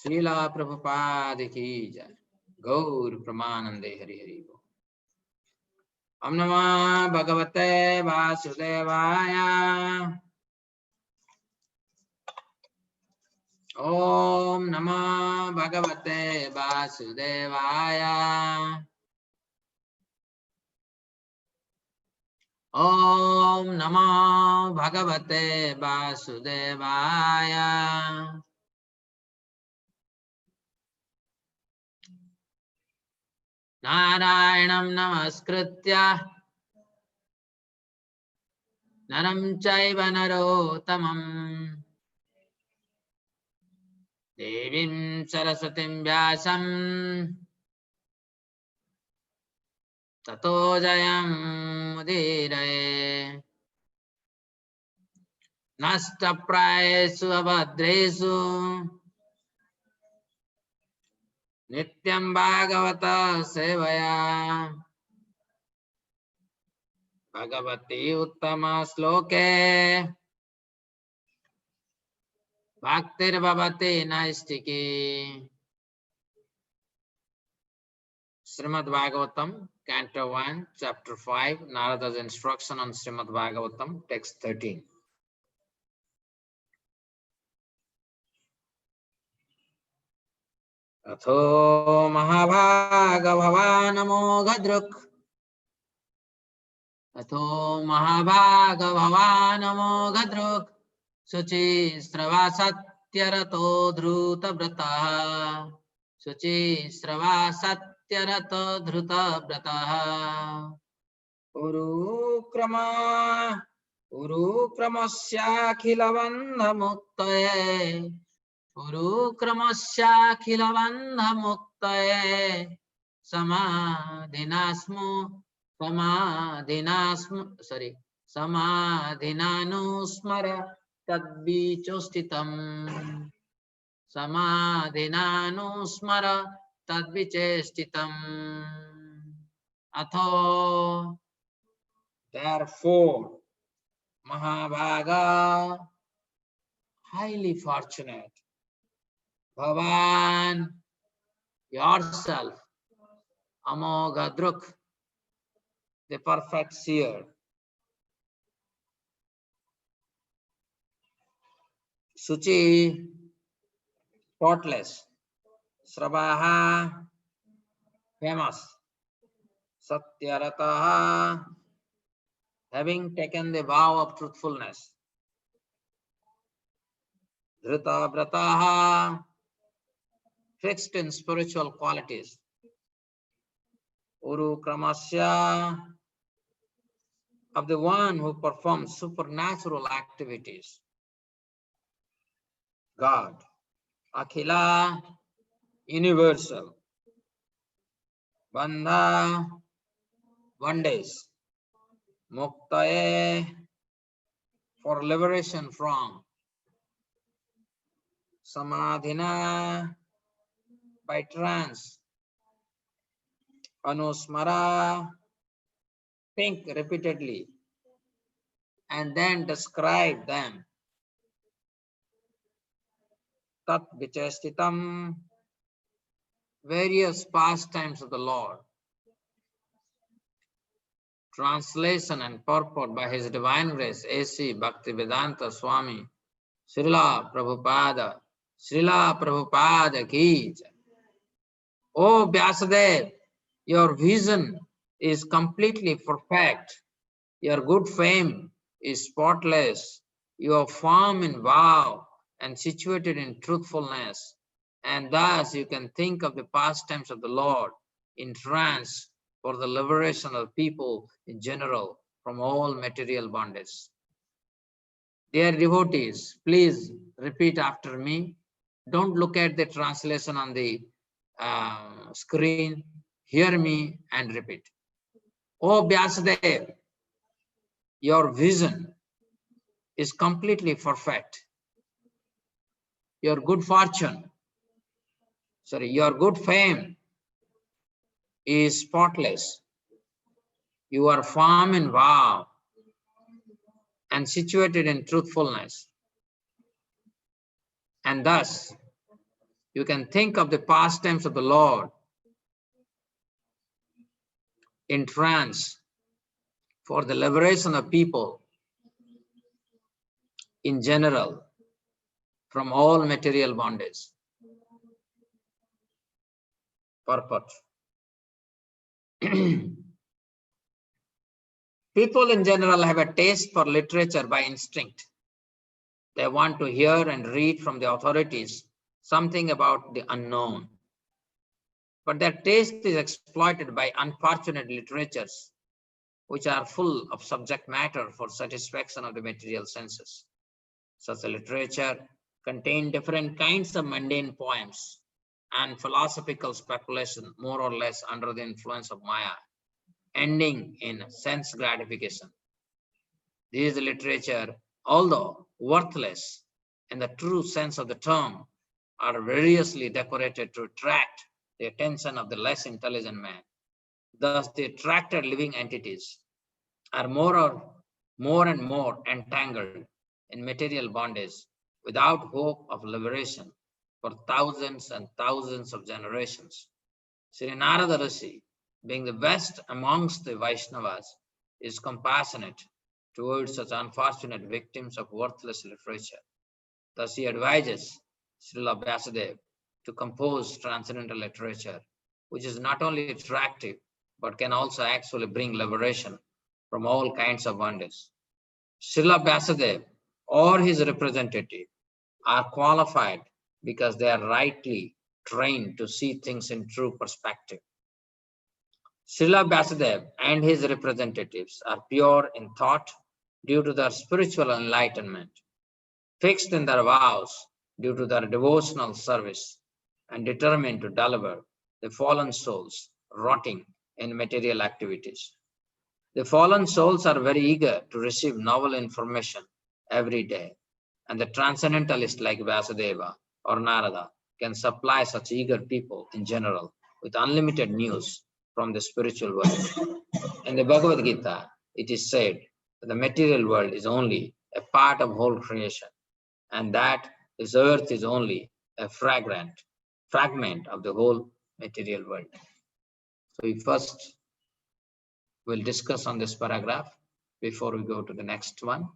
Srila Prabhupada ki jai. Gaur Pramanande Hari Hari Bo. Om Namah Bhagavate Vasudevaya. Om Namah Bhagavate Vasudevaya. Om Namah Bhagavate Vasudevaya. Narayanam Namaskritya Naram Chaiva Narottamam Devim Sarasatim Vyasam Tato Jayam Mudiraye Nasta Prayesu Abhadresu Nityam Bhagavata Sevaya Bhagavati Uttama Sloke Bhaktir Bhavati Naistiki. Śrīmad-Bhāgavatam, Canto 1, Chapter 5, Narada's instruction on Śrīmad-Bhāgavatam, Text 13. Atho Mahabhagavānamo Gadruk. Atho Mahabhagavānamo Gadruk. Suchi Sravasatya-rato dhruta-vrataha. Suchi Sravasatya-rato dhruta-vrataha. Urukramasya-khila-bandha-muktaye. Urukramasya-khila-bandha-muktaye. Samadhinanusmara tadvichostitam. Samadhinanusmara tadvichestitam. Atho, therefore, Mahabhaga, highly fortunate, Bhavan, yourself, Amoghadruk, the perfect seer, Suchi, spotless, Srabaha, famous, Satyarataha, having taken the vow of truthfulness, Dhrita-vrataha, fixed in spiritual qualities, Urukramasya, of the one who performs supernatural activities, God, Akhila, universal, Bandha, bondage, Muktaye, for liberation from, Samadhina, by trance, Anusmara, think repeatedly, and then describe them. Tat vichastitam, various pastimes of the Lord. Translation and purport by His Divine Grace, A.C. Bhaktivedanta Swami, Srila Prabhupada ki jai. O Vyasadeva, your vision is completely perfect. Your good fame is spotless. You are firm in vow and situated in truthfulness. And thus you can think of the pastimes of the Lord in trance for the liberation of people in general from all material bondage. Dear devotees, please repeat after me. Don't look at the translation on the screen. Hear me and repeat. O Vyasadeva, your vision is completely perfect. Your good fortune, your good fame is spotless. You are firm in vow and situated in truthfulness. And thus, You can think of the pastimes of the Lord in trance for the liberation of people in general from all material bondage. Purport. People in general have a taste for literature by instinct. They want to hear and read from the authorities something about the unknown. But their taste is exploited by unfortunate literatures, which are full of subject matter for satisfaction of the material senses. Such a literature contains different kinds of mundane poems and philosophical speculation, more or less under the influence of Maya, ending in sense gratification. This literature, although worthless in the true sense of the term, are variously decorated to attract the attention of the less intelligent man. Thus, the attracted living entities are more and more entangled in material bondage without hope of liberation for thousands and thousands of generations. Sri Narada Rishi, being the best amongst the Vaishnavas, is compassionate towards such unfortunate victims of worthless literature. Thus he advises Srila Vyasadeva to compose transcendental literature, which is not only attractive, but can also actually bring liberation from all kinds of bondage. Srila Vyasadeva or his representative are qualified because they are rightly trained to see things in true perspective. Srila Vyasadeva and his representatives are pure in thought due to their spiritual enlightenment, fixed in their vows due to their devotional service, and determined to deliver the fallen souls rotting in material activities. The fallen souls are very eager to receive novel information every day, and the transcendentalist like Vyasadeva or Narada can supply such eager people in general with unlimited news from the spiritual world. In the Bhagavad Gita, it is said that the material world is only a part of whole creation, and that this earth is only a fragment of the whole material world. So we first will discuss on this paragraph before we go to the next one.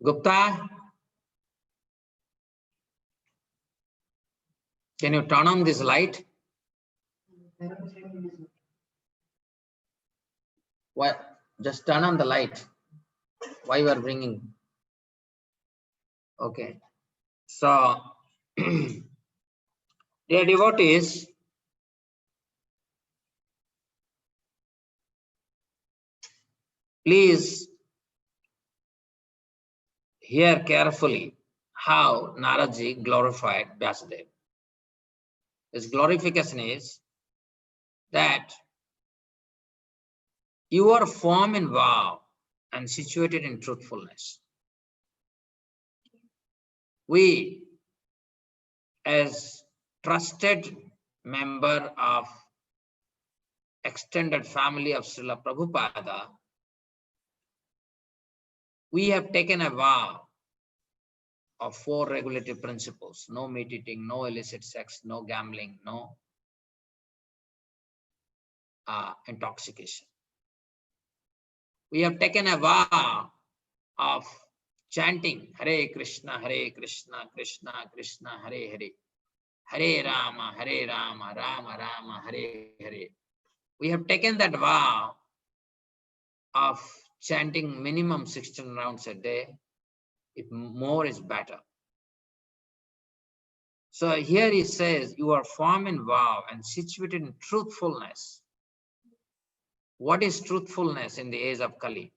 Gupta, can you turn on this light? Why? Just turn on the light. Why you are bringing? Okay. So, dear devotees, please hear carefully how Naradji glorified Vyasadeva. His glorification is that you are formed in vow and situated in truthfulness. We, as trusted member of extended family of Srila Prabhupada, we have taken a vow of 4 regulative principles: no meat eating, no illicit sex, no gambling, no intoxication. We have taken a vow of chanting Hare Krishna, Krishna Krishna, Hare Hare, Hare Rama, Rama Rama, Hare Hare. We have taken that vow of chanting minimum 16 rounds a day. If more is better. So here he says, you are formed in vow and situated in truthfulness. What is truthfulness in the age of Kali?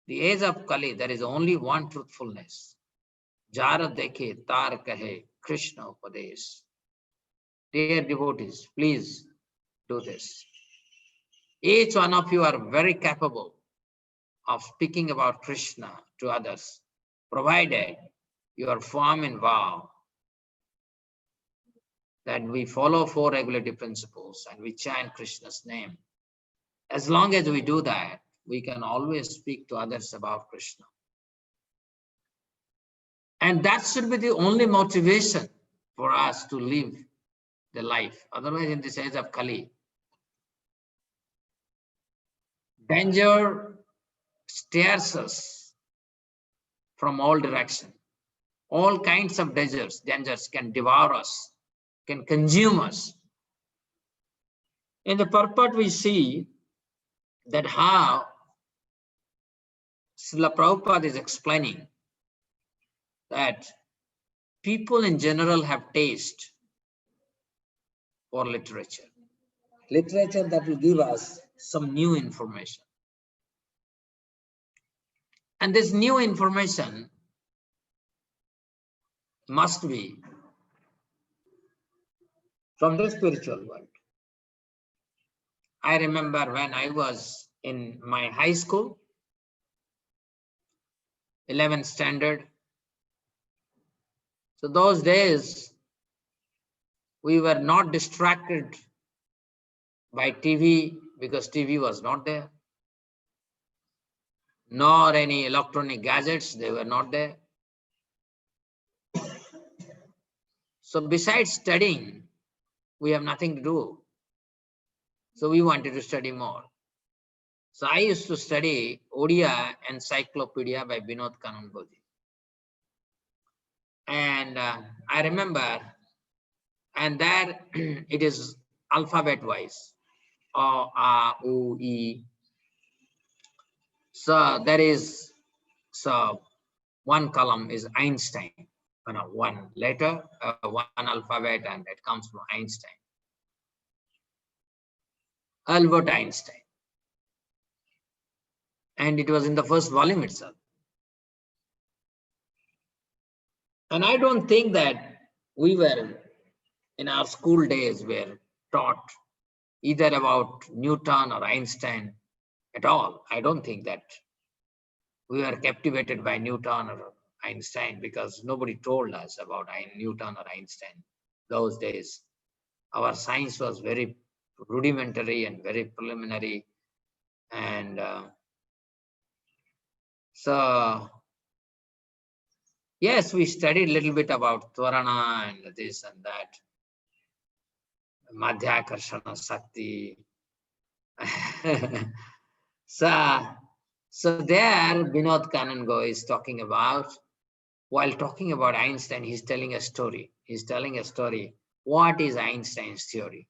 The age of Kali, there is only one truthfulness. Jara, dekho, taro, kaho, Krishna-Rukmini. Dear devotees, please do this. Each one of you are very capable of speaking about Krishna to others, provided you are formed in vow that we follow 4 regulative principles and we chant Krishna's name. As long as we do that, we can always speak to others about Krishna. And that should be the only motivation for us to live the life. Otherwise, in this age of Kali, danger stares us from all directions. All kinds of dangers can devour us, can consume us. In the purport, we see that how Srila Prabhupada is explaining that people in general have taste for literature. Literature that will give us some new information. And this new information must be from the spiritual world. I remember when I was in my high school, 11th standard. So those days, we were not distracted by TV because TV was not there, nor any electronic gadgets, they were not there. So besides studying, we have nothing to do. So we wanted to study more. So I used to study Odia Encyclopedia by Vinod Kanangoji. And I remember, and there it is alphabet wise. O, A, U, E. So there is, so one column is Einstein, one letter, one alphabet, and it comes from Einstein. Albert Einstein. And it was in the first volume itself. And I don't think that we were, in our school days, were taught either about Newton or Einstein at all. I don't think that we were captivated by Newton or Einstein because nobody told us about Newton or Einstein those days. Our science was very rudimentary and very preliminary. And so, yes, we studied a little bit about Tvarana and this and that. Madhyakarshana Sakti. So there, Vinod Kanango is talking about, while talking about Einstein, he's telling a story. He's telling a story. What is Einstein's theory?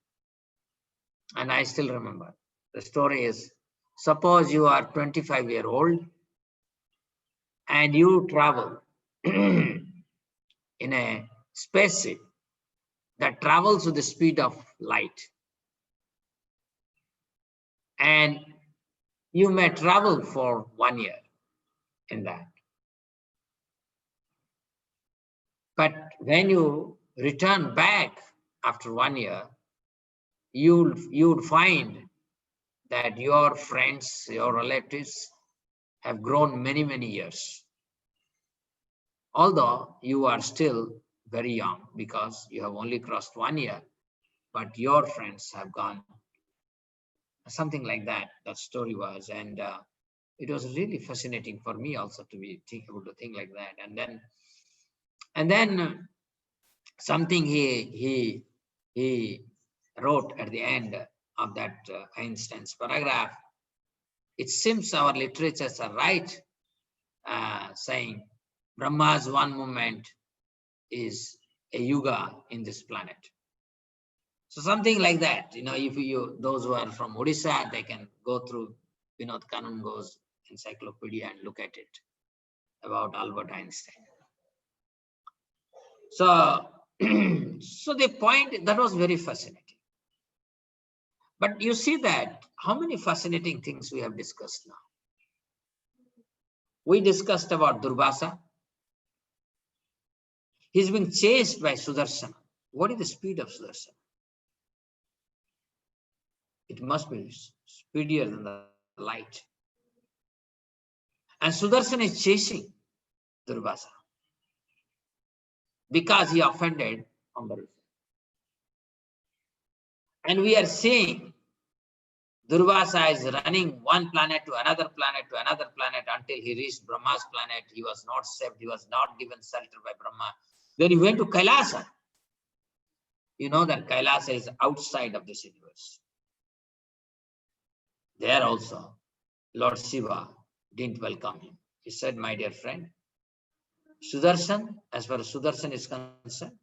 And I still remember. The story is, suppose you are 25-year-old and you travel in a spaceship that travels with the speed of light. And you may travel for 1 year in that. But when you return back after 1 year, you would find that your friends, your relatives have grown many, many years. Although you are still very young because you have only crossed 1 year, but your friends have gone. Something like that, that story was. And it was really fascinating for me also to be able to think like that. And then something he wrote at the end of that Einstein's paragraph. It seems our literatures are right, saying Brahma's one moment is a yuga in this planet. So something like that, if those who are from Odisha, they can go through Vinod Kanango's encyclopedia and look at it about Albert Einstein. So, so the point, that was very fascinating. But you see that how many fascinating things we have discussed now. We discussed about Durvasa. He's being chased by Sudarsana. What is the speed of Sudarsana? It must be speedier than the light. And Sudarsana is chasing Durvasa because he offended Ambarisha. And we are seeing Durvasa is running one planet to another planet until he reached Brahma's planet. He was not saved. He was not given shelter by Brahma. Then he went to Kailasa. You know that Kailasa is outside of this universe. There also, Lord Shiva didn't welcome him. He said, my dear friend, Sudarshan, as far as Sudarshan is concerned,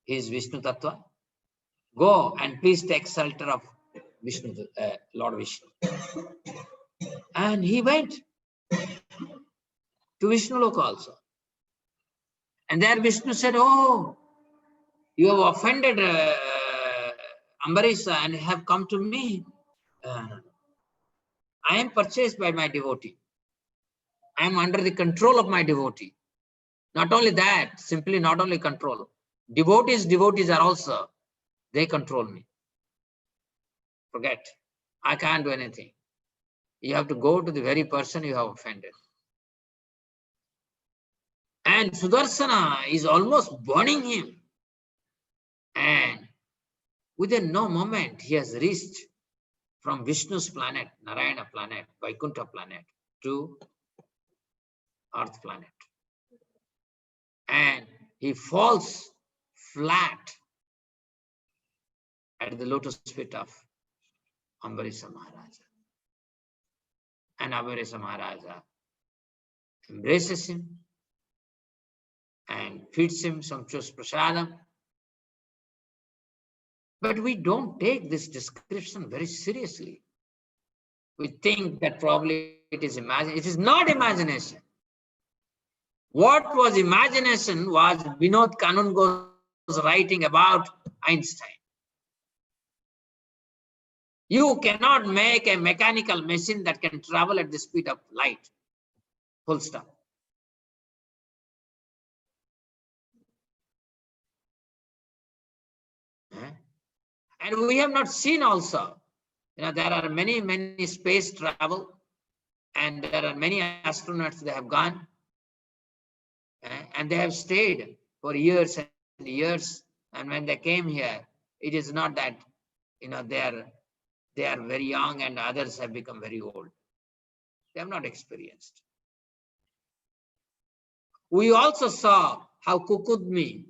he is Vishnu Tattva. Go and please take shelter of Vishnu, Lord Vishnu. And he went to Vishnu Loka also. And there Vishnu said, oh, you have offended Ambarisha and have come to me. I am purchased by my devotee. I am under the control of my devotee. Not only that, simply not only control. Devotees are also, they control me. Forget, I can't do anything. You have to go to the very person you have offended. And Sudarsana is almost burning him. And within no moment, he has reached from Vishnu's planet, Narayana planet, Vaikuntha planet, to Earth planet. And he falls flat at the lotus feet of Ambarisha Maharaja. And Ambarisha Maharaja embraces him and feeds him sumptuous prasadam. But we don't take this description very seriously. We think that probably it is imagination. It is not imagination. What was imagination was Vinod Kanungo's writing about Einstein. You cannot make a mechanical machine that can travel at the speed of light. Full stop. And we have not seen also, there are many space travel, and there are many astronauts that have gone, and they have stayed for years and years. And when they came here, it is not that, they are very young and others have become very old. They have not experienced. We also saw how Kukudmi,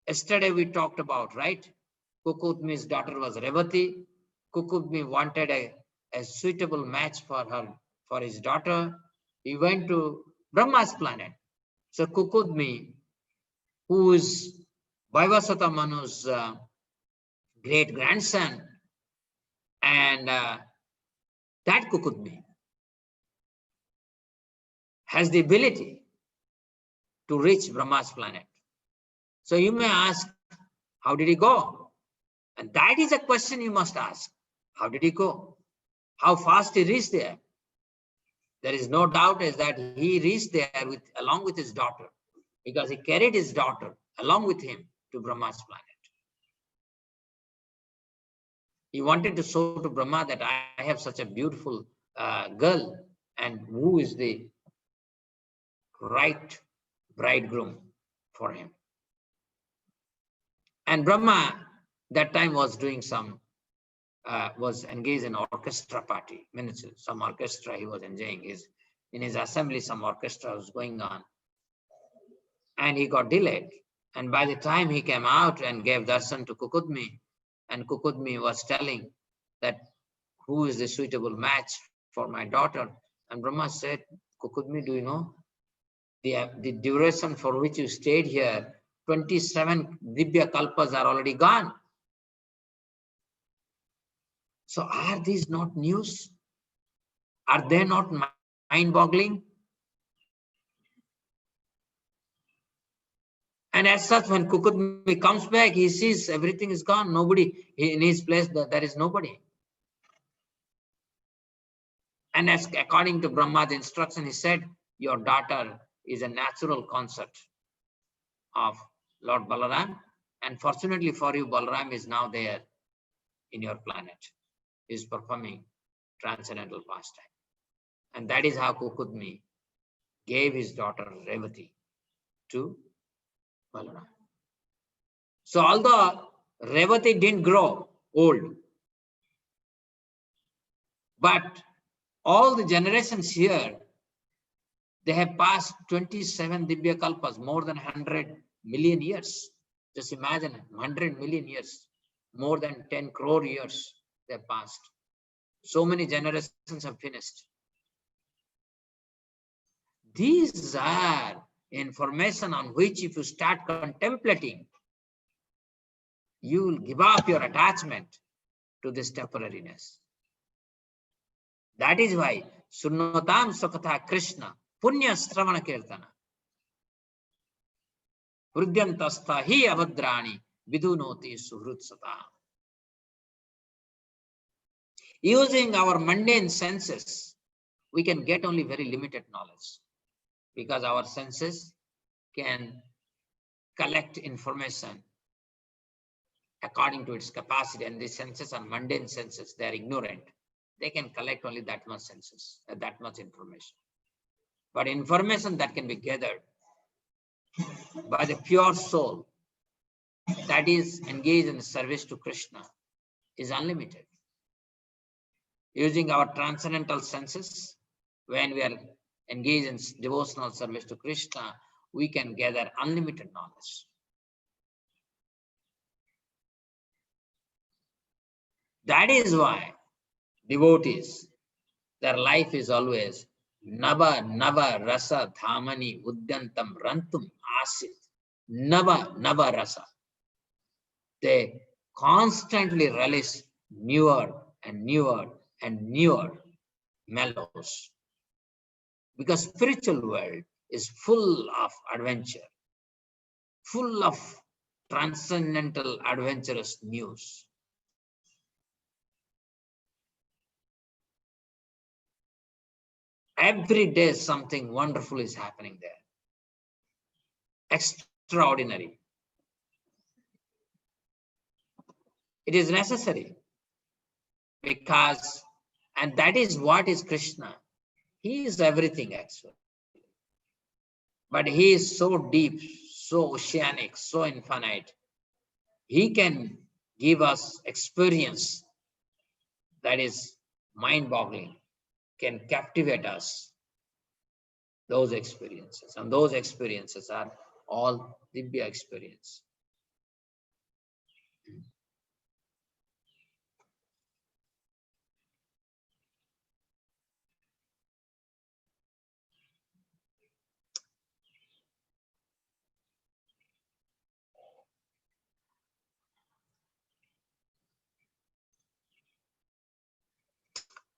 yesterday we talked about, right? Kukudmi's daughter was Revati. Kukudmi wanted a suitable match for his daughter. He went to Brahma's planet. So Kukudmi, who is Vyāsadeva Manu's great grandson, and that Kukudmi has the ability to reach Brahma's planet. So you may ask, how did he go? And that is a question you must ask. How did he go? How fast he reached there? There is no doubt is that he reached there along with his daughter, because he carried his daughter along with him to Brahma's planet. He wanted to show to Brahma that I have such a beautiful girl, and who is the right bridegroom for him. And Brahma that time was doing was engaged in orchestra party. Some orchestra he was enjoying. In his assembly, some orchestra was going on. And he got delayed. And by the time he came out and gave darshan to Kukudmi, and Kukudmi was telling that who is the suitable match for my daughter. And Brahma said, Kukudmi, do you know the duration for which you stayed here? 27 Dibya Kalpas are already gone. So are these not news? Are they not mind-boggling? And as such, when Kukudmi comes back, he sees everything is gone. Nobody, in his place, there is nobody. And as according to Brahma's instruction, he said, your daughter is a natural consort of Lord Balaram. And fortunately for you, Balaram is now there in your planet. He is performing transcendental pastime. And that is how Kukudmi gave his daughter Revati to Balaram. So although Revati didn't grow old, But all the generations here, they have passed 27 Divya Kalpas, more than 100 million years. Just imagine 100 million years, more than 10 crore years they have passed. So many generations have finished. These are information on which if you start contemplating, you will give up your attachment to this temporariness. That is why Sunnatam Sukatha Krishna Punya Stravana Kirtana Vrudyantastha hi avadrani vidunoti suhrutsata. Using our mundane senses, we can get only very limited knowledge, because our senses can collect information according to its capacity, and these senses are mundane senses. They are ignorant. They can collect only that much senses, that much information. But information that can be gathered by the pure soul that is engaged in service to Krishna is unlimited. Using our transcendental senses, when we are engaged in devotional service to Krishna, we can gather unlimited knowledge. That is why devotees, their life is always Nava rasa dhamani udyantam rantum asit. Nava rasa. They constantly relish newer and newer and newer mellows. Because spiritual world is full of adventure, full of transcendental adventurous news. Every day something wonderful is happening there. Extraordinary. It is necessary because, and that is what is Krishna. He is everything actually. But he is so deep, so oceanic, so infinite. He can give us experience that is mind-boggling, can captivate us, those experiences. And those experiences are all Divya experience.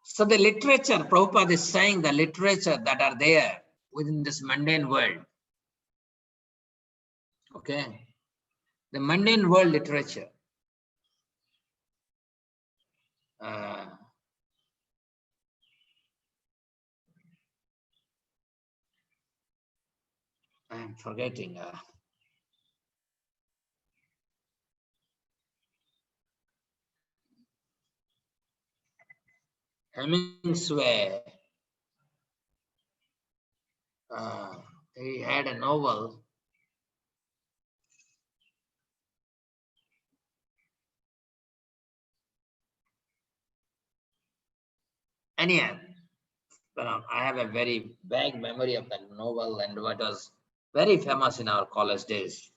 So the literature, Prabhupada is saying the literature that are there within this mundane world. Okay. The mundane world literature. I'm forgetting. Hemingway, he had a novel. Anyhow, I have a very vague memory of that novel and what was very famous in our college days.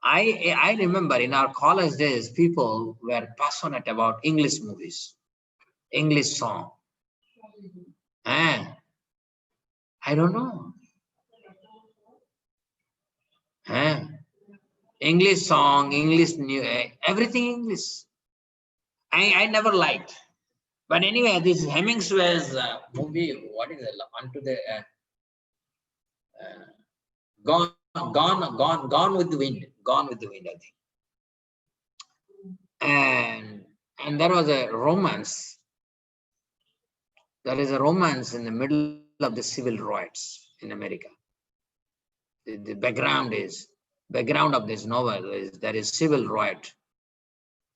I remember in our college days, people were passionate about English movies, English song. I don't know. English song, English new, everything English. I never liked. But anyway, this Hemingway's movie, what is it? Onto the Gone with the Wind. Gone with the Wind, I think. And there was a romance. There is a romance in the middle of the civil riots in America. The background of this novel is there is civil riot,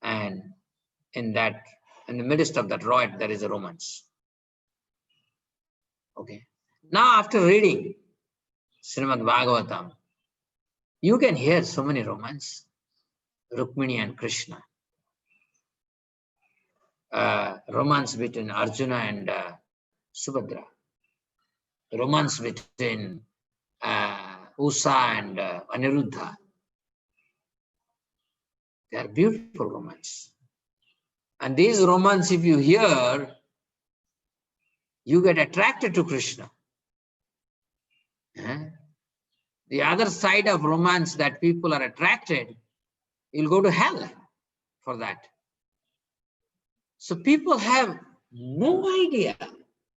and in the midst of that riot there is a romance. Okay. Now after reading Śrīmad-Bhāgavatam, you can hear so many romance, Rukmini and Krishna. romance between Arjuna and Subhadra, romance between Usha and Aniruddha. They are beautiful romance. And these romance, if you hear, you get attracted to Krishna. The other side of romance that people are attracted, you'll go to hell for that. So people have no idea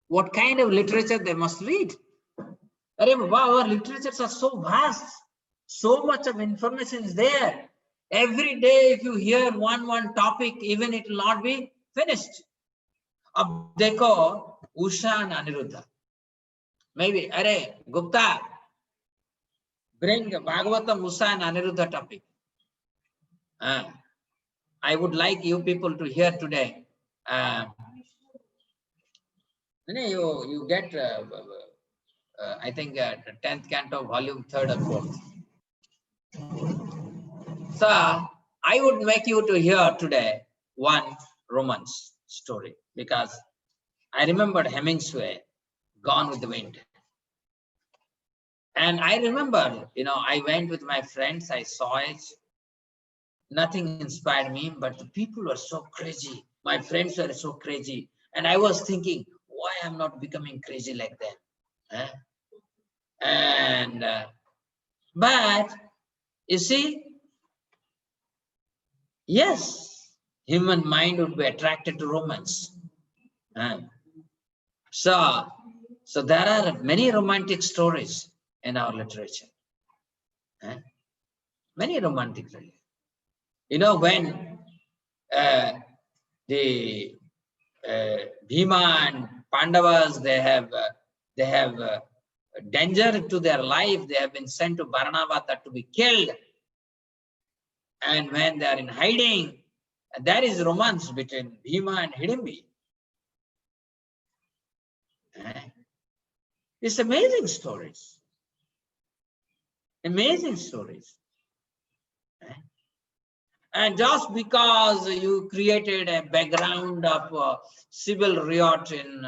what kind of literature they must read. Wow, our literatures are so vast. So much of information is there. Every day, if you hear one topic, even it will not be finished. Ab dekho, Usha and Aniruddha. Maybe, Gupta, bring Bhagavatam, Usha and Aniruddha topic. I would like you people to hear today. You get, I think, 10th canto, volume 3rd or 4th. So, I would make you to hear today one romance story, because I remembered Hemingway, Gone with the Wind. And I remember, I went with my friends, I saw it. Nothing inspired me, but the people were so crazy. My friends were so crazy. And I was thinking, why I'm not becoming crazy like them? And, but you see, yes, human mind would be attracted to romance. So there are many romantic stories in our literature. Many romantic stories. When the Bhima and Pandavas, they have danger to their life. They have been sent to Baranavata to be killed. And when they are in hiding, there is romance between Bhima and Hidimbi. It's amazing stories. Amazing stories. And just because you created a background of civil riot in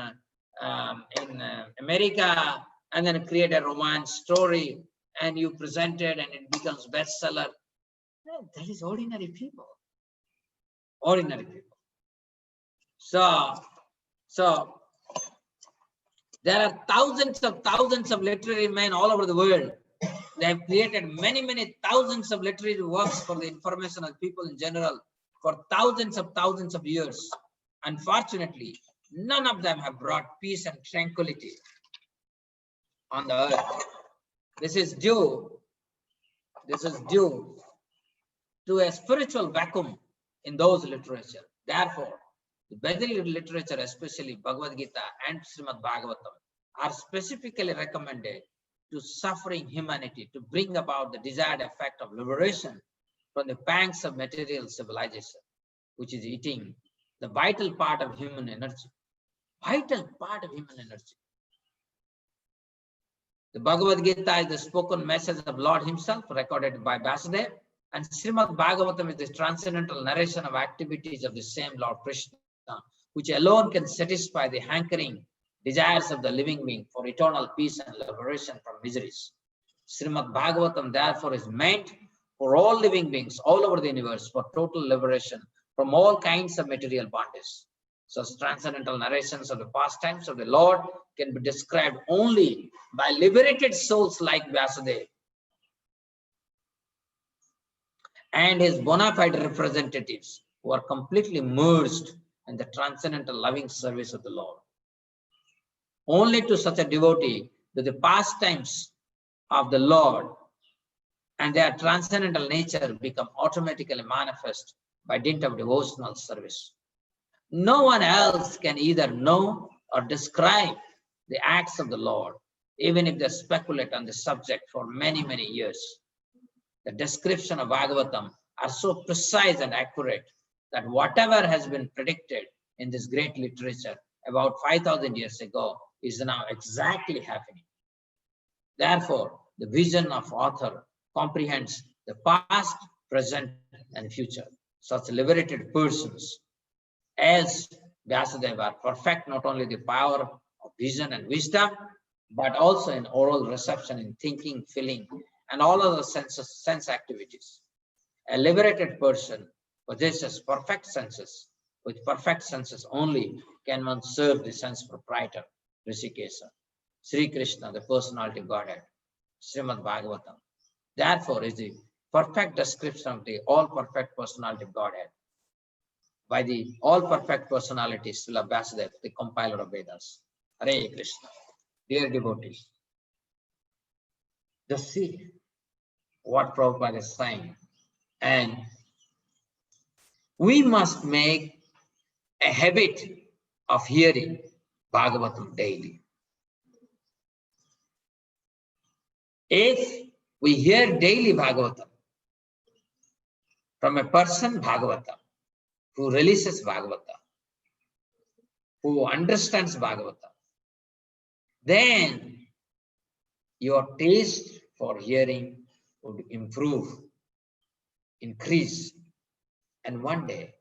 America, and then create a romance story, and you present it and it becomes bestseller, that is ordinary people. Ordinary people. So there are thousands of literary men all over the world. They have created many thousands of literary works for the information of people in general for thousands of years. Unfortunately, none of them have brought peace and tranquility on the earth. This is due to a spiritual vacuum in those literature. Therefore, the Vedic literature, especially Bhagavad Gita and Śrīmad-Bhāgavatam, are specifically recommended to suffering humanity to bring about the desired effect of liberation from the pangs of material civilization, which is eating the vital part of human energy. Vital part of human energy. The Bhagavad Gita is the spoken message of Lord himself, recorded by Vyāsadeva, and Śrīmad-Bhāgavatam is the transcendental narration of activities of the same Lord Krishna, which alone can satisfy the hankering desires of the living being for eternal peace and liberation from miseries. Śrīmad-Bhāgavatam, therefore, is meant for all living beings all over the universe for total liberation from all kinds of material bondage. Such transcendental narrations of the pastimes of the Lord can be described only by liberated souls like Vyasadeva and his bona fide representatives who are completely immersed in the transcendental loving service of the Lord. Only to such a devotee do the pastimes of the Lord and their transcendental nature become automatically manifest by dint of devotional service. No one else can either know or describe the acts of the Lord, even if they speculate on the subject for many years. The description of Bhagavatam are so precise and accurate that whatever has been predicted in this great literature about 5,000 years ago is now exactly happening. Therefore, the vision of author comprehends the past, present, and future. Such liberated persons as Vyasadeva are perfect not only the power of vision and wisdom, but also in oral reception, in thinking, feeling, and all other sense activities. A liberated person possesses perfect senses. With perfect senses only can one serve the sense proprietor, Rishikesa, Sri Krishna, the personality of Godhead, Śrīmad-Bhāgavatam. Therefore, is the perfect description of the all-perfect personality of Godhead by the all-perfect personality, Srila Vyasadeva, the compiler of Vedas. Hare Krishna. Dear devotees, just see what Prabhupada is saying. And we must make a habit of hearing Bhagavatam daily. If we hear daily Bhagavatam from a person Bhagavatam who relishes Bhagavatam, who understands Bhagavatam, then your taste for hearing would improve, increase, and one day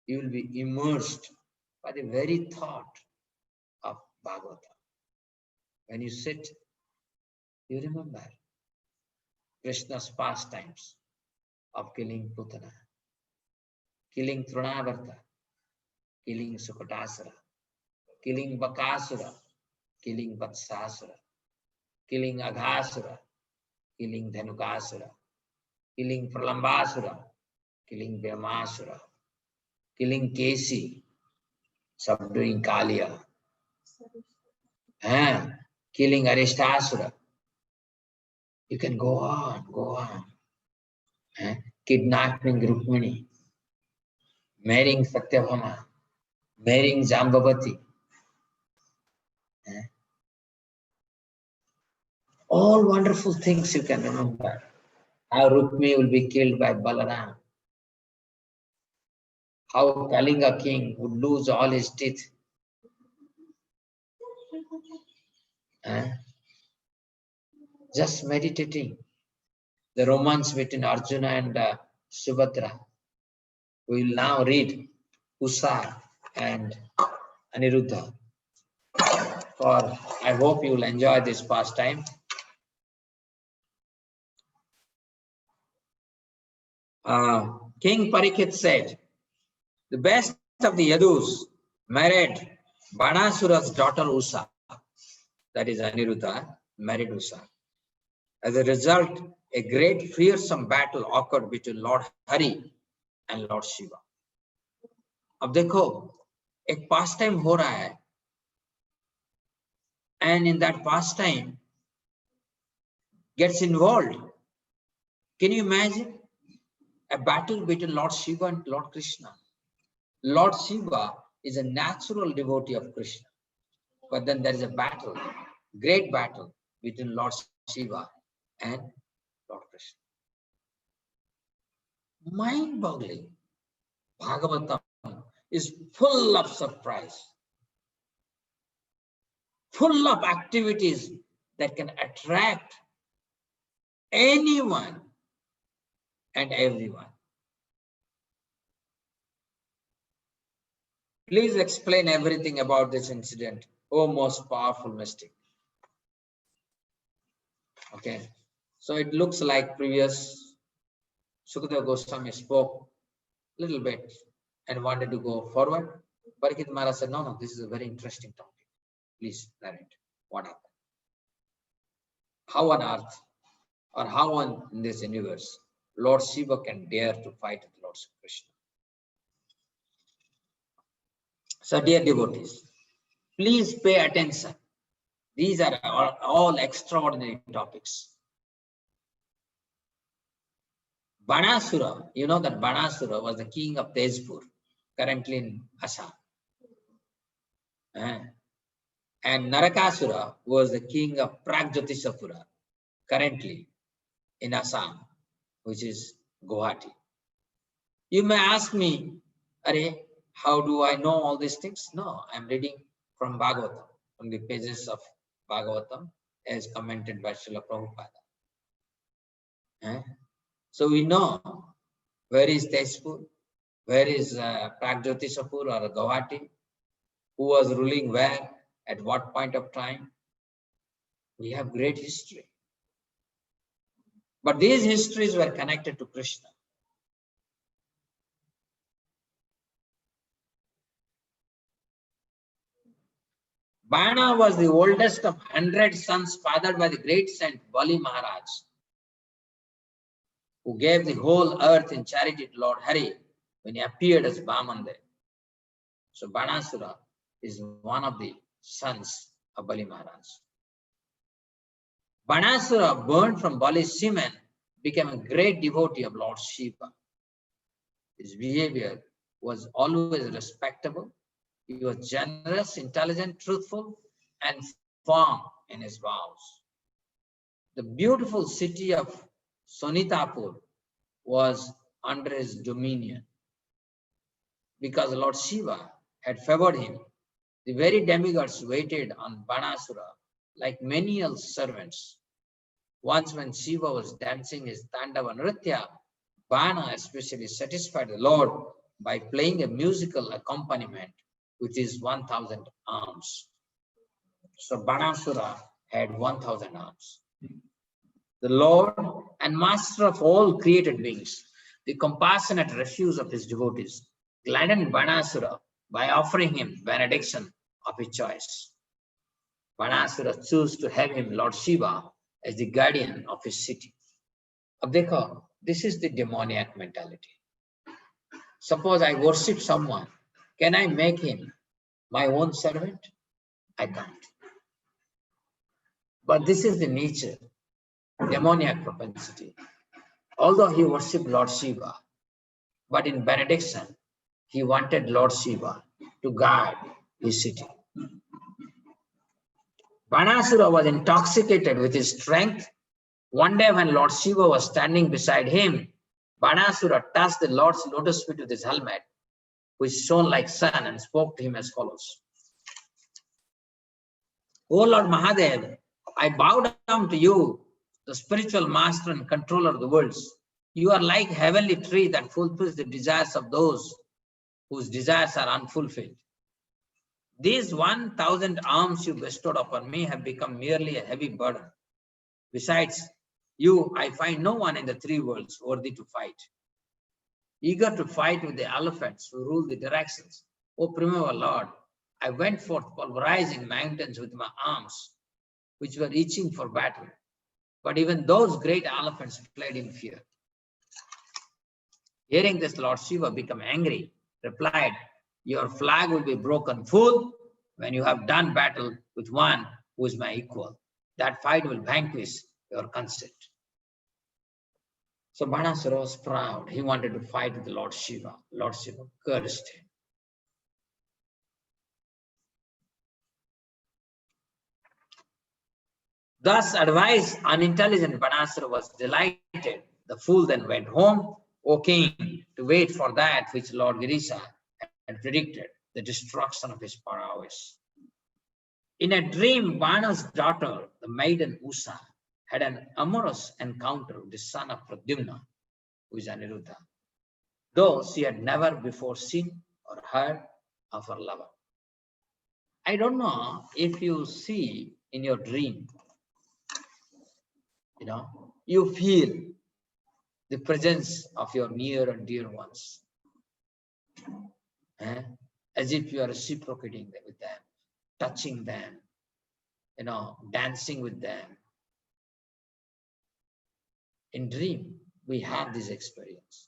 you will be immersed by the very thought of Bhagavatam. When you sit, you remember Krishna's pastimes of killing Putana, killing Trunavarta, killing Sukatasura, killing Bakasura, killing Vatsasura, killing Aghasura, killing Dhanukasura, killing Pralambasura, killing Bhyamasura, killing Kesi, subduing Kaliya, killing Arishtasura. You can go on. Kidnapping Rukmini, marrying Satyabhama, marrying Jambavati. All wonderful things you can remember. How Rukmini will be killed by Balaram. How Kalinga king would lose all his teeth. Just meditating. The romance between Arjuna and Subhadra. We will now read Usha and Aniruddha. For I hope you will enjoy this pastime. King Parikshit said, the best of the Yadus married Banasura's daughter Usha, that is Aniruddha, married Usha. As a result, a great fearsome battle occurred between Lord Hari and Lord Shiva. अब देखो, एक pastime हो रहा है, and in that pastime gets involved. Can you imagine a battle between Lord Shiva and Lord Krishna? Lord Shiva is a natural devotee of Krishna, but then there is a battle, great battle between Lord Shiva and Lord Krishna. Mind-boggling. Bhagavatam is full of surprise, full of activities that can attract anyone and everyone. Please explain everything about this incident, O most powerful mystic. Okay, so it looks like previous Sukadeva Goswami spoke a little bit and wanted to go forward. Parikshit Maharaj said, no, this is a very interesting topic. Please narrate what happened. How on earth or how in this universe Lord Shiva can dare to fight with Lord Krishna? So dear devotees, please pay attention. These are all extraordinary topics. Banasura, you know that Banasura was the king of Tejpur, currently in Assam. And Narakasura was the king of Pragjyotisapura, currently in Assam, which is Guwahati. You may ask me, Are, how do I know all these things? No, I'm reading from Bhagavatam, from the pages of Bhagavatam as commented by Srila Prabhupada. So we know where is Tejpur, Where is Pragjyotisapur or Guwahati? Who was ruling where? At what point of time? We have great history. But these histories were connected to Krishna. Bana was the oldest of 100 sons fathered by the great saint Bali Maharaj, who gave the whole earth in charity to Lord Hari when he appeared as Bhamandev. So Banasura is one of the sons of Bali Maharaj. Banasura, born from Bali's semen, became a great devotee of Lord Shiva. His behavior was always respectable. He was generous, intelligent, truthful, and firm in his vows. The beautiful city of Sonitapur was under his dominion. Because Lord Shiva had favored him, the very demigods waited on Banasura like menial servants. Once when Shiva was dancing his Tandava Nritya, Bana especially satisfied the Lord by playing a musical accompaniment with his 1,000 arms. So Banasura had 1,000 arms. The Lord and Master of all created beings, the compassionate refuge of his devotees, gladdened Banasura by offering him benediction of his choice. Banasura chose to have him Lord Shiva as the guardian of his city. Ab dekho, this is the demoniac mentality. Suppose I worship someone, can I make him my own servant? I can't. But this is the nature, demoniac propensity. Although he worshipped Lord Shiva, but in benediction, he wanted Lord Shiva to guard his city. Banasura was intoxicated with his strength. One day when Lord Shiva was standing beside him, Banasura touched the Lord's lotus feet with his helmet, which shone like sun, and spoke to him as follows. O Lord Mahadev, I bow down to you, the spiritual master and controller of the worlds. You are like a heavenly tree that fulfills the desires of those whose desires are unfulfilled. These 1,000 arms you bestowed upon me have become merely a heavy burden. Besides you, I find no one in the three worlds worthy to fight. Eager to fight with the elephants who rule the directions, O primeval Lord, I went forth pulverizing mountains with my arms, which were itching for battle. But even those great elephants fled in fear. Hearing this, Lord Shiva became angry, replied, your flag will be broken full when you have done battle with one who is my equal. That fight will vanquish your conceit. So Banasura was proud. He wanted to fight with the Lord Shiva. Lord Shiva cursed him. Thus advised, unintelligent Banasura was delighted. The fool then went home, O king, to wait for that which Lord Girisha had predicted, the destruction of his prowess. In a dream, Bana's daughter, the maiden Usha, had an amorous encounter with the son of Pradyumna, who is Aniruddha, though she had never before seen or heard of her lover. I don't know if you see in your dream, you feel the presence of your near and dear ones, as if you are reciprocating with them, touching them, dancing with them. In dream, we have this experience.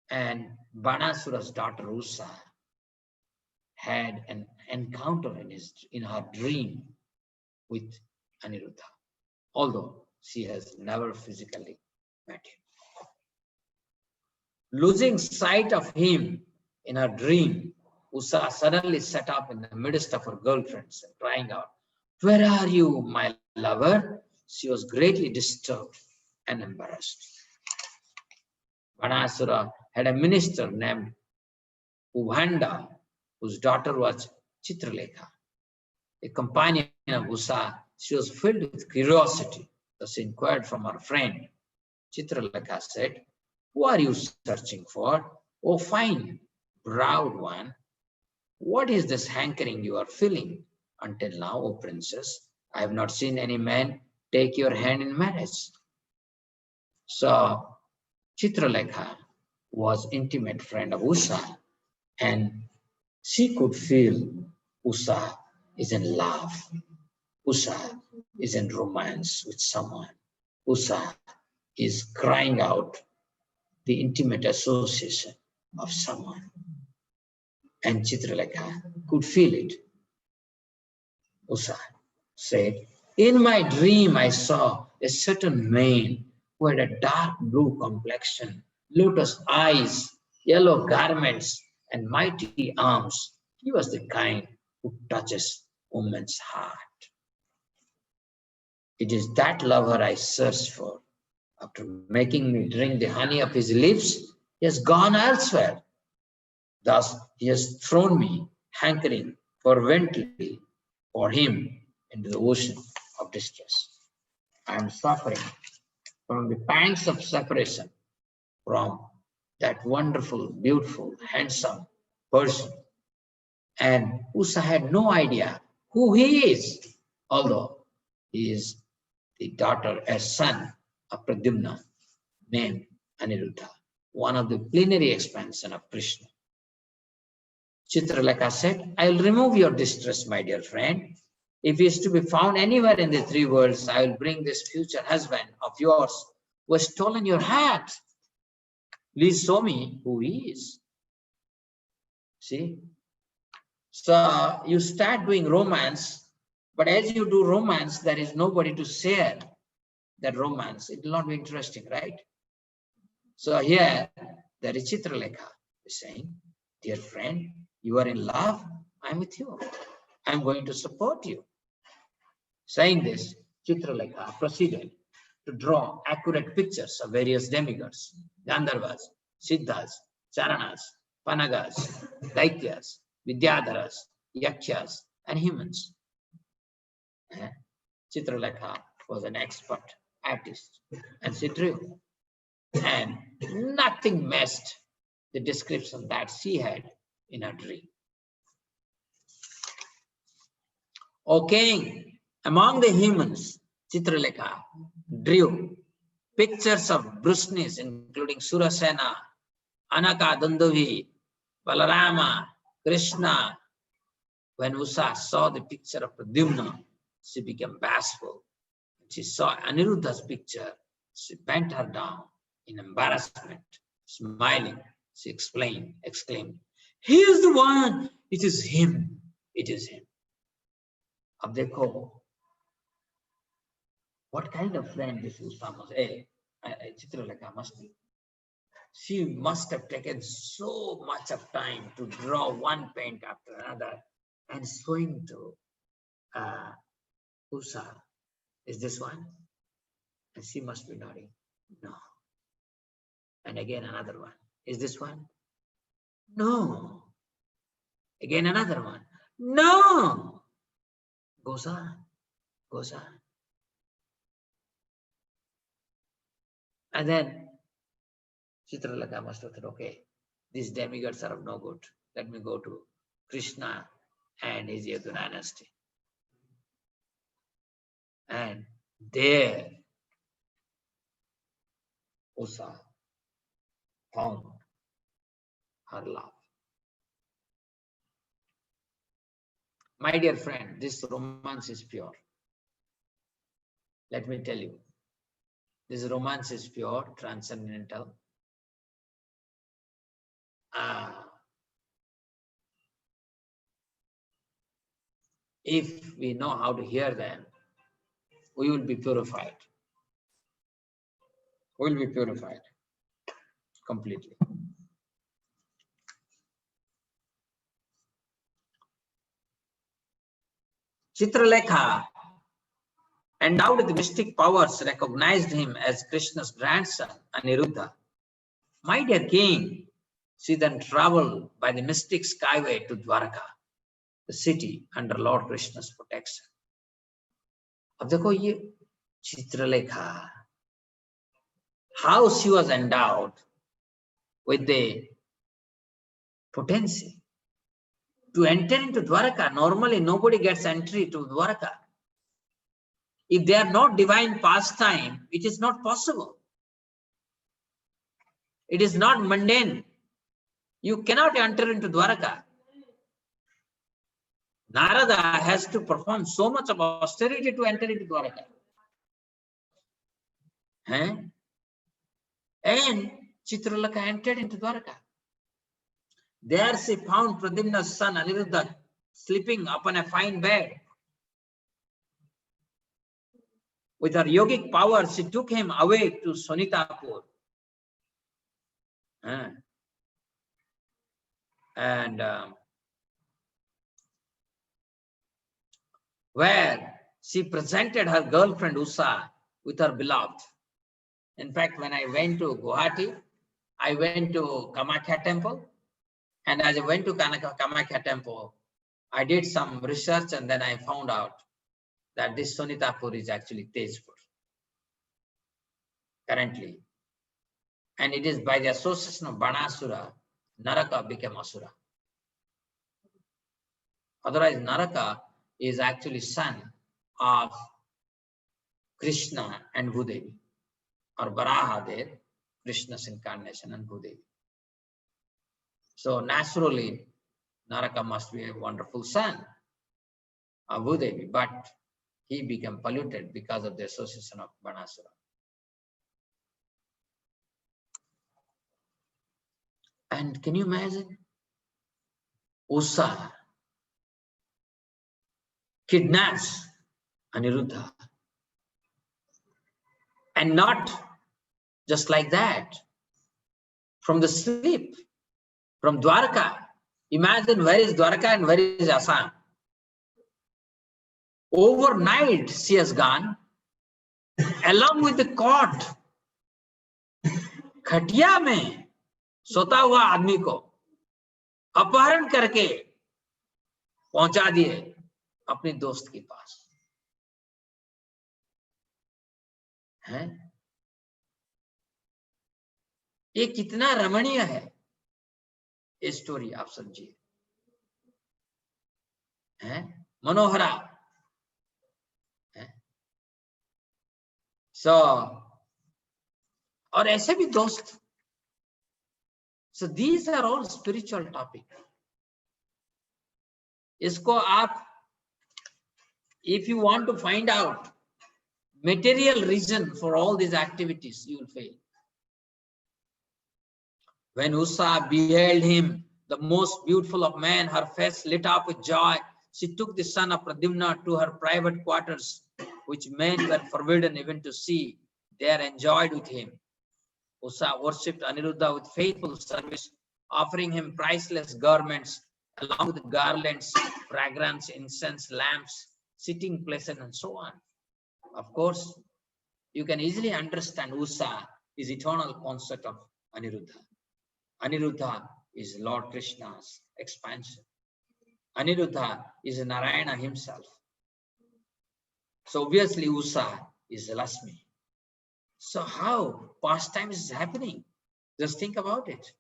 And Banasura's daughter Usha had an encounter in her dream with Aniruddha, although she has never physically met him. Losing sight of him in her dream, Usha suddenly sat up in the midst of her girlfriends and crying out, where are you, my lover? She was greatly disturbed and embarrassed. Banasura had a minister named Ubhanda, whose daughter was Chitralekha. A companion of Usha, she was filled with curiosity. Thus inquired from her friend. Chitralekha said, who are you searching for? "Oh, fine, proud one, what is this hankering you are feeling? Until now, O princess, I have not seen any man take your hand in marriage." So Chitralekha was intimate friend of Usha, and she could feel Usha is in love. Usha is in romance with someone. Usha is crying out the intimate association of someone. And Chitralekha could feel it. Usha said, "In my dream I saw a certain man who had a dark blue complexion, lotus eyes, yellow garments, and mighty arms. He was the kind who touches woman's heart. It is that lover I search for. After making me drink the honey of his lips, he has gone elsewhere. Thus he has thrown me, hankering fervently for him, into the ocean of distress. I am suffering from the pangs of separation from that wonderful, beautiful, handsome person." And Usha had no idea who he is, although he is the daughter, a son of Pradyumna, named Aniruddha, one of the plenary expansion of Krishna. Chitralekha said, "I will remove your distress, my dear friend. If he is to be found anywhere in the three worlds, I will bring this future husband of yours who has stolen your heart. Please show me who he is." See? So you start doing romance, but as you do romance, there is nobody to share that romance. It will not be interesting, right? So here, the Chitralekha is saying, "Dear friend, you are in love, I am with you. I am going to support you." Saying this, Chitralekha proceeded to draw accurate pictures of various demigods, Gandharvas, Siddhas, Charanas, Panagas, Daityas, Vidyadharas, Yakshas, and humans. Chitralekha was an expert artist, and she drew, and nothing matched the description that she had in her dream. "O king, among the humans, Chitralekha drew pictures of brushness, including Surasena, Anaka Dandavi, Balarama, Krishna. When Usha saw the picture of Pradyumna, she became bashful. When she saw Aniruddha's picture, she bent her down in embarrassment. Smiling, she exclaimed, 'He is the one! It is him! It is him!' Ab dekho, what kind of friend this Usha was? Chitralekha must be. She must have taken so much of time to draw one paint after another and showing to Usha, 'Is this one?' And she must be nodding, 'No.' And again another one, 'Is this one?' 'No.' Again another one, 'No.' Goes on, goes on. And then Chitralekha must have thought, okay, these demigods are of no good. Let me go to Krishna and his Yadu dynasty. And there, Usha found her love. My dear friend, this romance is pure. Let me tell you, this romance is pure, transcendental. If we know how to hear them, we will be purified. We will be purified completely. Chitralekha, endowed with mystic powers, recognized him as Krishna's grandson, Aniruddha. My dear king, she then traveled by the mystic skyway to Dwarka, the city under Lord Krishna's protection. अब देखो ये Chitralekha, how she was endowed with the potency. To enter into Dwaraka, normally nobody gets entry to Dwaraka. If they are not divine pastime, it is not possible. It is not mundane. You cannot enter into Dwaraka. Narada has to perform so much of austerity to enter into Dwaraka. And Chitralaka entered into Dwaraka. There she found Pradyumna's son Aniruddha sleeping upon a fine bed. With her yogic power, she took him away to Sonitapur. Where she presented her girlfriend Usha with her beloved. In fact, when I went to Guwahati, I went to Kamakhya temple. And as I went to Kamakhya temple, I did some research and then I found out that this Sonitapur is actually Tejpur currently. And it is by the association of Banasura, Naraka became Asura. Otherwise, Naraka is actually son of Krishna and Bhudevi, or Varaha there, Krishna's incarnation and Bhudevi. So naturally, Naraka must be a wonderful son of Bhudevi, but he became polluted because of the association of Banasura. And can you imagine? Usha kidnaps Aniruddha. And not just like that. From the sleep, from Dwarka. Imagine where is Dwarka and where is Assam. Overnight she has gone, along with the court, खटिया में सोता हुआ आदमी को अपहरण करके पहुंचा दिए अपने दोस्त के पास है। ये कितना रमणीय है ये स्टोरी, आप समझिए, है मनोहरा है। सो और ऐसे भी दोस्त। So these are all spiritual topics. इसको आप, if you want to find out material reason for all these activities, you will fail. When Usha beheld him, the most beautiful of men, her face lit up with joy. She took the son of Pradyumna to her private quarters, which men were forbidden even to see. There enjoyed with him. Usha worshipped Aniruddha with faithful service, offering him priceless garments along with garlands, fragrance, incense, lamps, sitting places, and so on. Of course, you can easily understand Usha is eternal concept of Aniruddha. Aniruddha is Lord Krishna's expansion. Aniruddha is Narayana himself. So obviously Usha is Lakshmi. So how pastime is happening? Just think about it.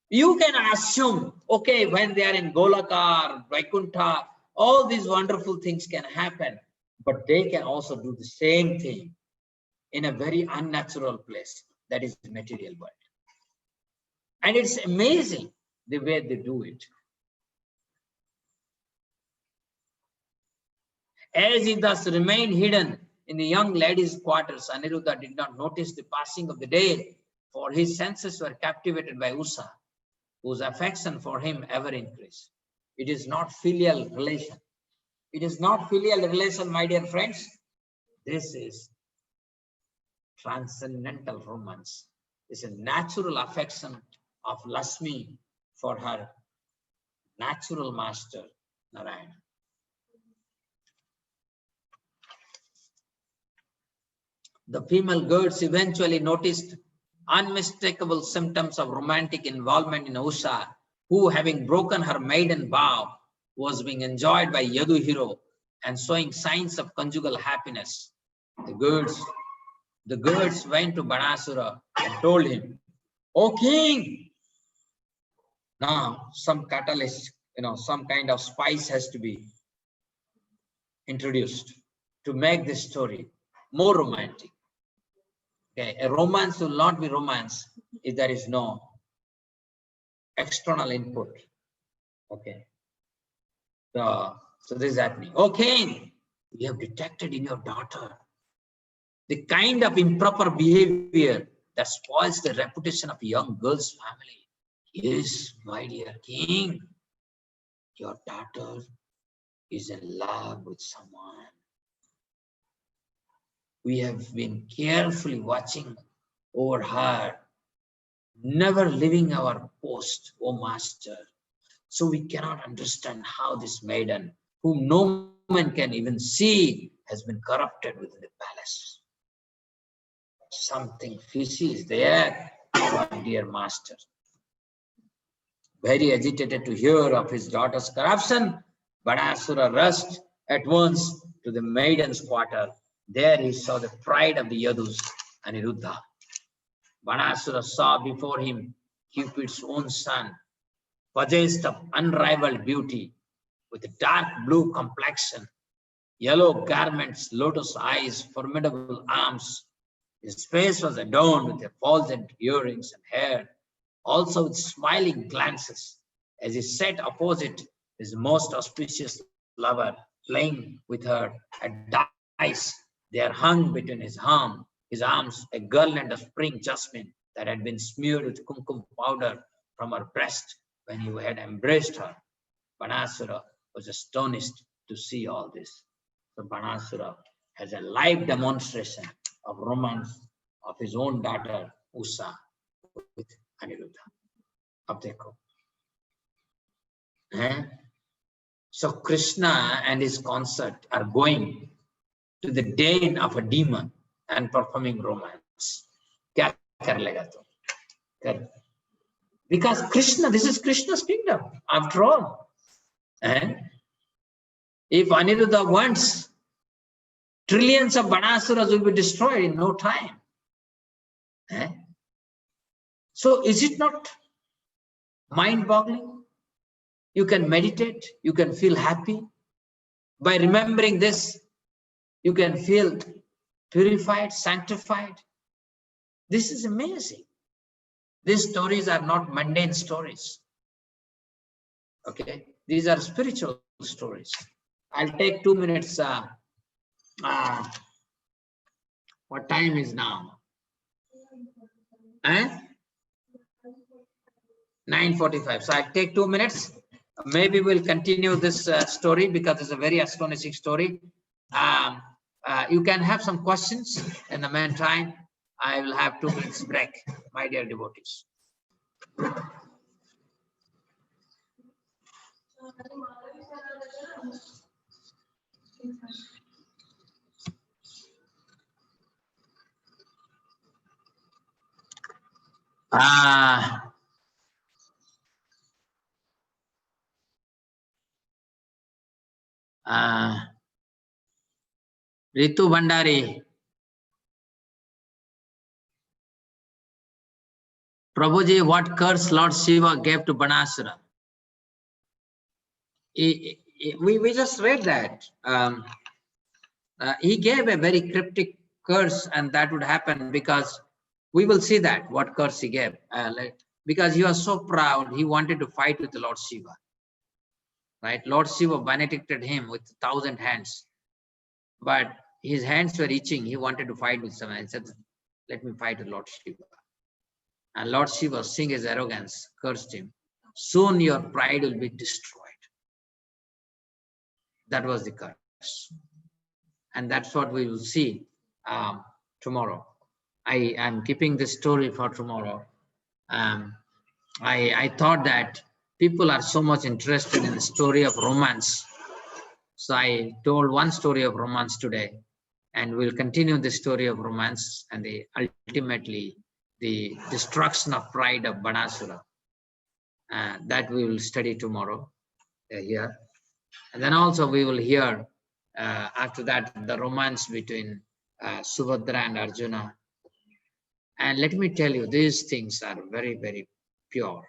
You can assume, okay, when they are in Golaka, Vaikuntha, all these wonderful things can happen, but they can also do the same thing in a very unnatural place, that is the material world. And it's amazing the way they do it. As he thus remained hidden in the young lady's quarters, Aniruddha did not notice the passing of the day, for his senses were captivated by Usha, whose affection for him ever increased. It is not filial relation. It is not filial relation, my dear friends. This is transcendental romance. It's a natural affection of Lakshmi for her natural master, Narayana. The female gods eventually noticed unmistakable symptoms of romantic involvement in Usha, who, having broken her maiden vow, was being enjoyed by Yaduhiro and showing signs of conjugal happiness. The gods went to Banasura and told him "O king!" Now some catalyst, some kind of spice has to be introduced to make this story more romantic. Okay, a romance will not be romance if there is no external input. Okay. So this is happening. "O king, we have detected in your daughter the kind of improper behavior that spoils the reputation of a young girl's family. Yes, my dear king, your daughter is in love with someone. We have been carefully watching over her, never leaving our post, O master. So we cannot understand how this maiden, whom no man can even see, has been corrupted within the palace. Something fishy is there, my dear master." Very agitated to hear of his daughter's corruption, Banasura rushed at once to the maiden's quarter. There he saw the pride of the Yadus, Aniruddha. Banasura saw before him Cupid's own son, possessed of unrivaled beauty, with a dark blue complexion, yellow garments, lotus eyes, formidable arms. His face was adorned with effulgent earrings and hair, also with smiling glances, as he sat opposite his most auspicious lover, playing with her at dice. There hung between his arms a garland of spring jasmine that had been smeared with kumkum powder from her breast when he had embraced her. Banasura was astonished to see all this. So Banasura has a live demonstration of romance of his own daughter, Usha, with Aniruddha. Dekho. So Krishna and his consort are going to the den of a demon and performing romance. Kya kar lega tu? Because Krishna, this is Krishna's kingdom, after all. If Aniruddha wants, trillions of Banasuras will be destroyed in no time. So is it not mind-boggling? You can meditate, you can feel happy. By remembering this, you can feel purified, sanctified. This is amazing. These stories are not mundane stories. Okay, these are spiritual stories. I'll take 2 minutes. What time is now? 9:45. So I'll take 2 minutes. Maybe we'll continue this story because it's a very astonishing story. You can have some questions in the meantime. I will have 2 minutes break, my dear devotees. Ritu Bandari. Prabhuji, what curse Lord Shiva gave to Banasura? We just read that. He gave a very cryptic curse, and that would happen because we will see that what curse he gave. Because he was so proud, he wanted to fight with the Lord Shiva. Right? Lord Shiva benedicted him with 1,000 hands, but his hands were itching. He wanted to fight with someone. He said, "Let me fight with Lord Shiva." And Lord Shiva, seeing his arrogance, cursed him. "Soon your pride will be destroyed." That was the curse. And that's what we will see tomorrow. I am keeping this story for tomorrow. I thought that people are so much interested in the story of romance. So I told one story of romance today, and we'll continue the story of romance and ultimately the destruction of pride of Banasura. That we will study tomorrow here. And then also we will hear after that the romance between Subhadra and Arjuna. And let me tell you, these things are very, very pure.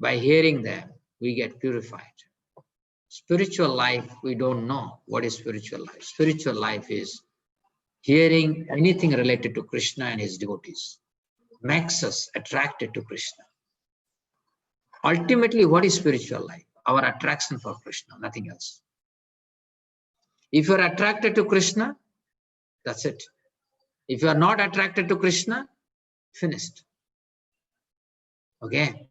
By hearing them, we get purified. Spiritual life, we don't know what is spiritual life. Spiritual life is hearing anything related to Krishna and his devotees. Makes us attracted to Krishna. Ultimately, what is spiritual life? Our attraction for Krishna, nothing else. If you are attracted to Krishna, that's it. If you are not attracted to Krishna, finished. Okay.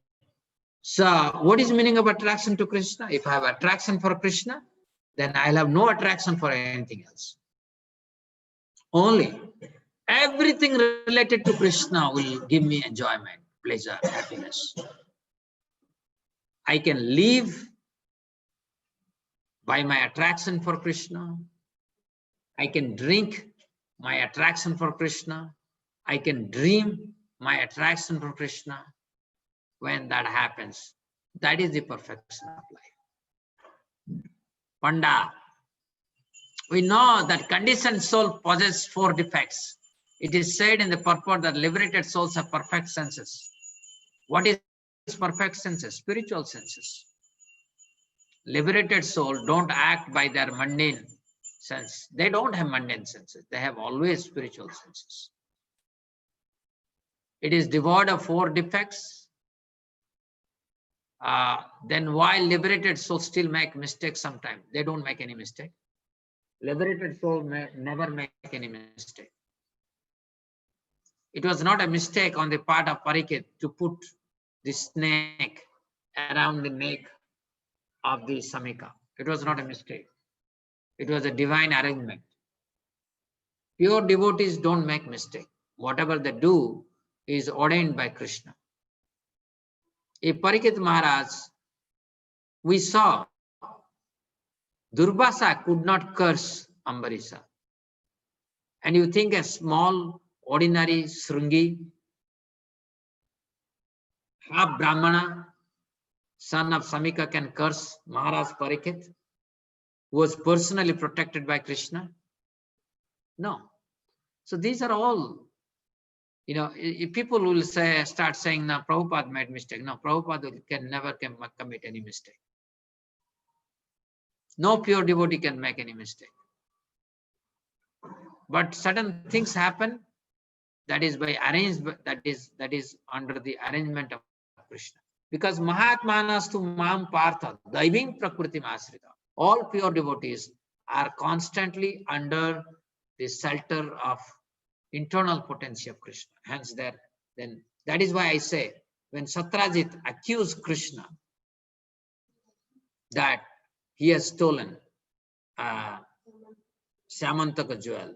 So what is the meaning of attraction to Krishna? If I have attraction for Krishna, then I'll have no attraction for anything else. Only everything related to Krishna will give me enjoyment, pleasure, happiness. I can live by my attraction for Krishna. I can drink my attraction for Krishna. I can dream my attraction for Krishna. When that happens, that is the perfection of life. Panda, we know that conditioned soul possesses 4 defects. It is said in the purport that liberated souls have perfect senses. What is perfect senses? Spiritual senses. Liberated soul don't act by their mundane sense. They don't have mundane senses. They have always spiritual senses. It is devoid of 4 defects. Then why liberated souls still make mistakes sometimes? They don't make any mistake. Liberated soul may never make any mistake. It was not a mistake on the part of Parikshit to put the snake around the neck of the Samika. It was not a mistake. It was a divine arrangement. Pure devotees don't make mistake. Whatever they do is ordained by Krishna. If Parikshit Maharaj, we saw Durvasa could not curse Ambarisha. And you think a small, ordinary Srungi, half Brahmana, son of Samika, can curse Maharaj Parikshit, who was personally protected by Krishna? No. So these are all, if people will start saying, no, Prabhupada made mistake. No, Prabhupada can never commit any mistake. No pure devotee can make any mistake. But certain things happen, that is by arrangement, that is under the arrangement of Krishna. Because Mahatmanastu Mam Partha, Daiving Prakriti Masrita, all pure devotees are constantly under the shelter of internal potency of Krishna. Hence, then that is why I say, when Satyajit accused Krishna that he has stolen Syamantaka jewel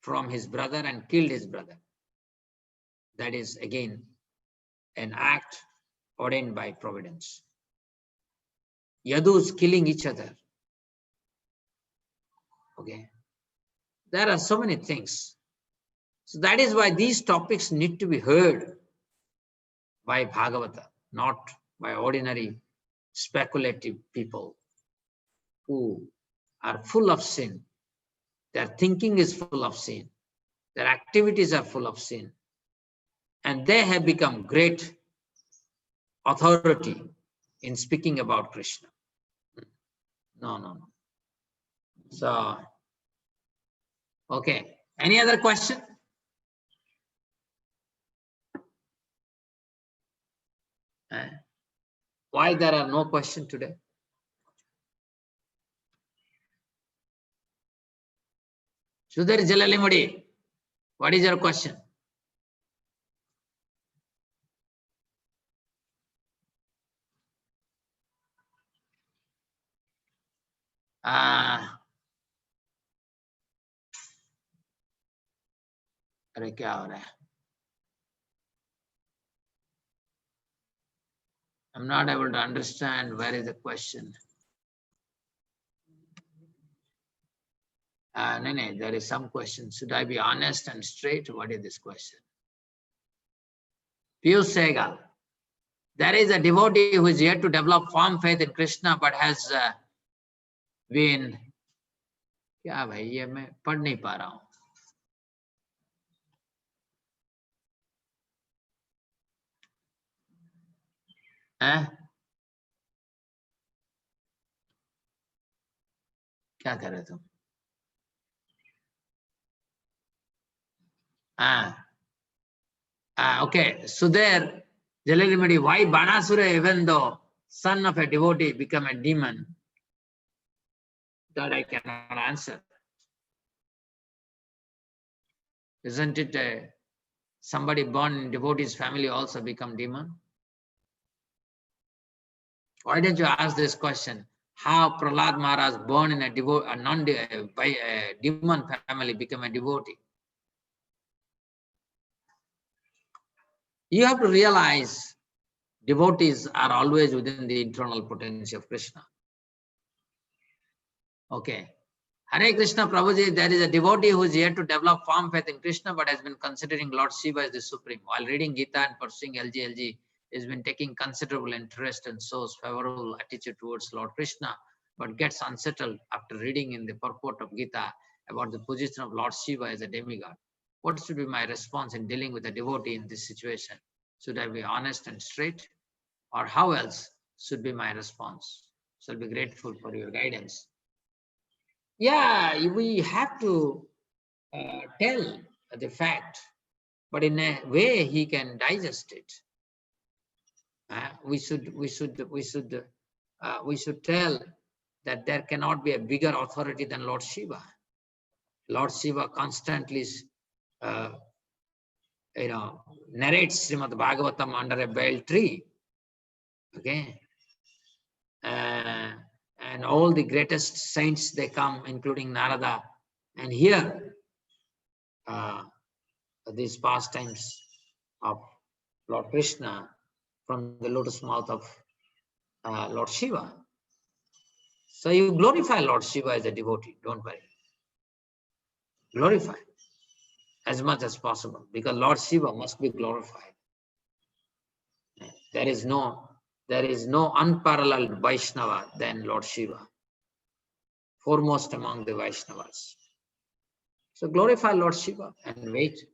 from his brother and killed his brother, that is again an act ordained by providence. Yadus killing each other. Okay. There are so many things. So that is why these topics need to be heard by Bhagavata, not by ordinary speculative people who are full of sin. Their thinking is full of sin. Their activities are full of sin. And they have become great authority in speaking about Krishna. No. So, okay. Any other question? Why there are no questions today? Sudhir Jalalimudi, what is your question? अरे क्या हो रहा है? I'm not able to understand where is the question. No, there is some question. Should I be honest and straight? What is this question? Piyush Sehgal. There is a devotee who is yet to develop firm faith in Krishna, but has been. क्या भाई ये मैं पढ़ नहीं पा रहा हूँ. हैं? क्या कर रहे तुम? Okay, so there, Jalalirmadi, why Banasura, even though son of a devotee, become a demon? That I cannot answer. Isn't it somebody born in devotee's family also become demon? Why didn't you ask this question? How Prahlad Maharaj born in a demon family become a devotee? You have to realize devotees are always within the internal potency of Krishna. Okay. Hare Krishna Prabhuji, there is a devotee who is here to develop firm faith in Krishna but has been considering Lord Shiva as the supreme. While reading Gita and pursuing LG, has been taking considerable interest and shows favorable attitude towards Lord Krishna, but gets unsettled after reading in the purport of Gita about the position of Lord Shiva as a demigod. What should be my response in dealing with a devotee in this situation? Should I be honest and straight? Or how else should be my response? Shall be grateful for your guidance. Yeah, we have to tell the fact, but in a way he can digest it. We should tell that there cannot be a bigger authority than Lord Shiva. Lord Shiva constantly, narrates Śrīmad-Bhāgavatam under a bel tree. Okay, and all the greatest saints, they come, including Narada, and hear these pastimes of Lord Krishna from the lotus mouth of Lord Shiva. So you glorify Lord Shiva as a devotee, don't worry. Glorify as much as possible, because Lord Shiva must be glorified. There is no unparalleled Vaishnava than Lord Shiva, foremost among the Vaishnavas. So glorify Lord Shiva and wait.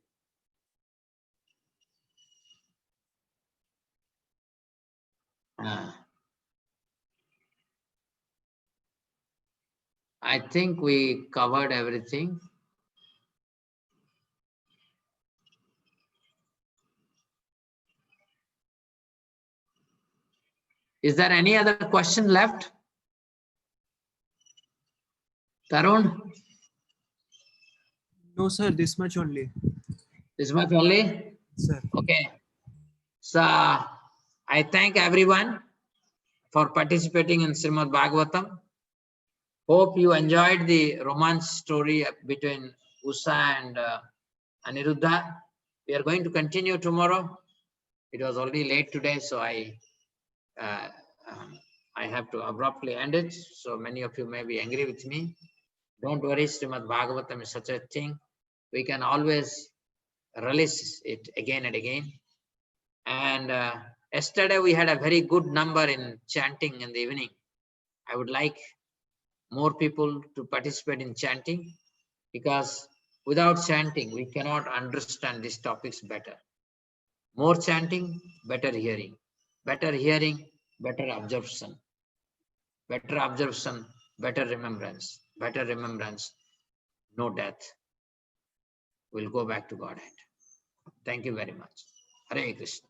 I think we covered everything. Is there any other question left? Tarun? No, sir, this much only. This much only? Sir. Okay. So I thank everyone for participating in Śrīmad-Bhāgavatam. Hope you enjoyed the romance story between Usha and Aniruddha. We are going to continue tomorrow. It was already late today, so I have to abruptly end it. So many of you may be angry with me. Don't worry, Śrīmad-Bhāgavatam is such a thing. We can always relish it again and again. And yesterday we had a very good number in chanting in the evening. I would like more people to participate in chanting, because without chanting, we cannot understand these topics better. More chanting, better hearing. Better hearing, better absorption. Better absorption, better remembrance. Better remembrance, no death. We'll go back to Godhead. Thank you very much. Hare Krishna.